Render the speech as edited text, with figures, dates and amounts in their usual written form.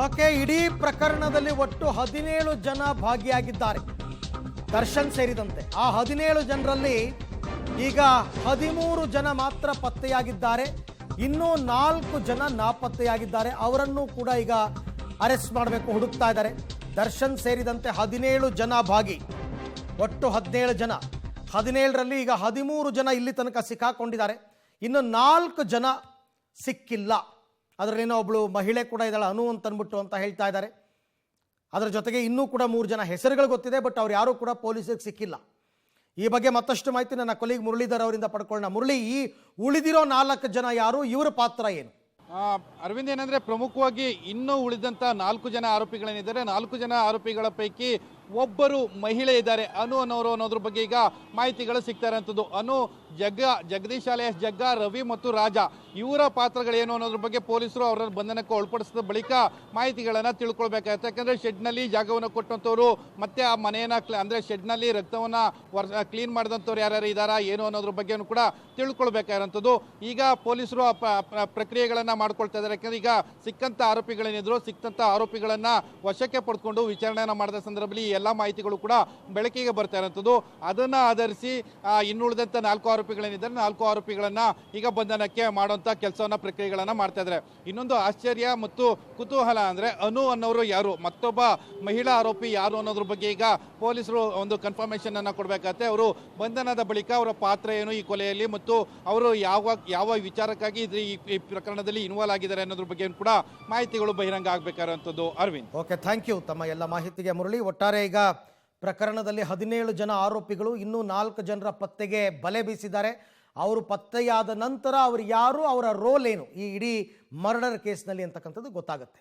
Okay, ಇಡೀ ಪ್ರಕರಣದಲ್ಲಿ ಒಟ್ಟು 17 ಜನ ಭಾಗಿಯಾಗಿದ್ದಾರೆ, ದರ್ಶನ್ ಸೇರಿದಂತೆ. ಆ 17 ಜನರಲ್ಲಿ ಈಗ 13 ಜನ ಮಾತ್ರ ಪತ್ತೆಯಾಗಿದ್ದಾರೆ. ಇನ್ನೂ 4 ಜನ ನಾಪತ್ತೆಯಾಗಿದ್ದಾರೆ. ಅವರನ್ನು ಕೂಡ ಈಗ ಅರೆಸ್ಟ್ ಮಾಡಬೇಕು, ಹುಡುಕ್ತಾ ಇದ್ದಾರೆ. ದರ್ಶನ್ ಸೇರಿದಂತೆ 17 ಜನ ಭಾಗಿ, ಒಟ್ಟು 17 ಜನ. 17ರಲ್ಲಿ ಈಗ 13 ಜನ ಇಲ್ಲಿ ತನಕ ಸಿಕ್ಕಾಕೊಂಡಿದ್ದಾರೆ. ಇನ್ನು 4 ಜನ ಸಿಕ್ಕಿಲ್ಲ. ಅದರಲ್ಲೇನೋ ಒಬ್ಳು ಮಹಿಳೆ ಕೂಡ ಇದ್ದಾಳೆ, ಅನು ಅಂತ ಅಂದ್ಬಿಟ್ಟು ಅಂತ ಹೇಳ್ತಾ ಇದ್ದಾರೆ. ಅದರ ಜೊತೆಗೆ ಇನ್ನೂ ಕೂಡ 3 ಜನ ಹೆಸರುಗಳು ಗೊತ್ತಿದೆ, ಬಟ್ ಅವ್ರು ಯಾರೂ ಕೂಡ ಪೊಲೀಸರಿಗೆ ಸಿಕ್ಕಿಲ್ಲ. ಈ ಬಗ್ಗೆ ಮತ್ತಷ್ಟು ಮಾಹಿತಿ ನನ್ನ ಕೊಲೀಗ್ ಮುರಳೀಧರ್ ಅವರಿಂದ ಪಡ್ಕೊಳ್ಳೋಣ. ಮುರಳಿ, ಈ ಉಳಿದಿರೋ 4 ಜನ ಯಾರು, ಇವರ ಪಾತ್ರ ಏನು? ಅರವಿಂದ್, ಏನಂದ್ರೆ ಪ್ರಮುಖವಾಗಿ ಇನ್ನೂ ಉಳಿದಂತ 4 ಜನ ಆರೋಪಿಗಳೇನಿದ್ದಾರೆ, 4 ಜನ ಆರೋಪಿಗಳ ಪೈಕಿ ಒಬ್ಬರು ಮಹಿಳೆ ಇದ್ದಾರೆ, ಅನು ಅನ್ನೋರು ಅನ್ನೋದ್ರ ಬಗ್ಗೆ ಈಗ ಮಾಹಿತಿಗಳು ಸಿಗ್ತಾ ಇರೋಂಥದ್ದು. ಅನು, ಜಗದೀಶ್ ಅಲಿಯಾಸ್ ಜಗ್ಗ, ರವಿ ಮತ್ತು ರಾಜ, ಇವರ ಪಾತ್ರಗಳೇನು ಅನ್ನೋದ್ರ ಬಗ್ಗೆ ಪೊಲೀಸರು ಅವರ ಬಂಧನಕ್ಕೆ ಒಳಪಡಿಸಿದ ಬಳಿಕ ಮಾಹಿತಿಗಳನ್ನು ತಿಳ್ಕೊಳ್ಬೇಕಾಗುತ್ತೆ. ಯಾಕಂದ್ರೆ ಶೆಡ್ನಲ್ಲಿ ಜಾಗವನ್ನು ಕೊಟ್ಟಂಥವ್ರು ಮತ್ತೆ ಆ ಮನೆಯನ್ನ ಅಂದ್ರೆ ಶೆಡ್ನಲ್ಲಿ ರಕ್ತವನ್ನ ಕ್ಲೀನ್ ಮಾಡಿದಂಥವ್ರು ಯಾರ್ಯಾರು ಇದ್ದಾರಾ ಏನು ಅನ್ನೋದ್ರ ಬಗ್ಗೆನೂ ಕೂಡ ತಿಳ್ಕೊಳ್ಬೇಕಾಗಿರೋಂಥದ್ದು. ಈಗ ಪೊಲೀಸರು ಪ್ರಕ್ರಿಯೆಗಳನ್ನ ಮಾಡ್ಕೊಳ್ತಾ ಇದ್ದಾರೆ. ಯಾಕಂದ್ರೆ ಈಗ ಸಿಕ್ಕಂತ ಆರೋಪಿಗಳೇನಿದ್ರು, ಸಿಕ್ಕಂತ ಆರೋಪಿಗಳನ್ನ ವಶಕ್ಕೆ ಪಡೆದುಕೊಂಡು ವಿಚಾರಣೆಯನ್ನ ಮಾಡಿದ ಸಂದರ್ಭದಲ್ಲಿ ಎಲ್ಲ ಮಾಹಿತಿಗಳು ಕೂಡ ಬೆಳಕಿಗೆ ಬರ್ತಾ ಇರೋಂಥದ್ದು. ಅದನ್ನ ಆಧರಿಸಿ ಇನ್ನುಳಿದಂತ 4 ಆರೋಪಿಗಳೇನಿದ್ದಾರೆ, 4 ಆರೋಪಿಗಳನ್ನ ಈಗ ಬಂಧನಕ್ಕೆ ಮಾಡುವಂತ ಕೆಲಸವನ್ನ ಪ್ರಕ್ರಿಯೆಗಳನ್ನ ಮಾಡ್ತಾ ಇದ್ದಾರೆ. ಇನ್ನೊಂದು ಆಶ್ಚರ್ಯ ಮತ್ತು ಕುತೂಹಲ ಅಂದ್ರೆ ಅನು ಅನ್ನೋರು ಯಾರು, ಮತ್ತೊಬ್ಬ ಮಹಿಳಾ ಆರೋಪಿ ಯಾರು ಅನ್ನೋದ್ರ ಬಗ್ಗೆ ಈಗ ಪೊಲೀಸರು ಒಂದು ಕನ್ಫರ್ಮೇಶನ್ ಅನ್ನ ಕೊಡಬೇಕಾಗತ್ತೆ. ಅವರು ಬಂಧನದ ಬಳಿಕ ಅವರ ಪಾತ್ರ ಏನು ಈ ಕೊಲೆಯಲ್ಲಿ ಮತ್ತು ಅವರು ಯಾವ ವಿಚಾರಕ್ಕಾಗಿ ಈ ಪ್ರಕರಣದಲ್ಲಿ ಇನ್ವಾಲ್ವ್ ಆಗಿದ್ದಾರೆ ಅನ್ನೋದ್ರ ಬಗ್ಗೆ ಕೂಡ ಮಾಹಿತಿಗಳು ಬಹಿರಂಗ ಆಗಬೇಕಾಗಿರುವಂತದ್ದು. ಅರವಿಂದ್, ಓಕೆ, ಥ್ಯಾಂಕ್ ಯು ತಮ್ಮ ಎಲ್ಲ ಮಾಹಿತಿಗೆ ಮುರಳಿ. ಒಟ್ಟಾರೆ ಈಗ ಪ್ರಕರಣದಲ್ಲಿ 17 ಜನ ಆರೋಪಿಗಳು, ಇನ್ನೂ 4 ಜನರ ಪತ್ತೆಗೆ ಬಲೆ ಬೀಸಿದ್ದಾರೆ. ಅವರು ಪತ್ತೆಯಾದ ನಂತರ ಅವರು ಯಾರು, ಅವರ ರೋಲ್ ಏನು ಈ ಇಡೀ ಮರ್ಡರ್ ಕೇಸ್ನಲ್ಲಿ ಅಂತಕ್ಕಂಥದ್ದು ಗೊತ್ತಾಗುತ್ತೆ.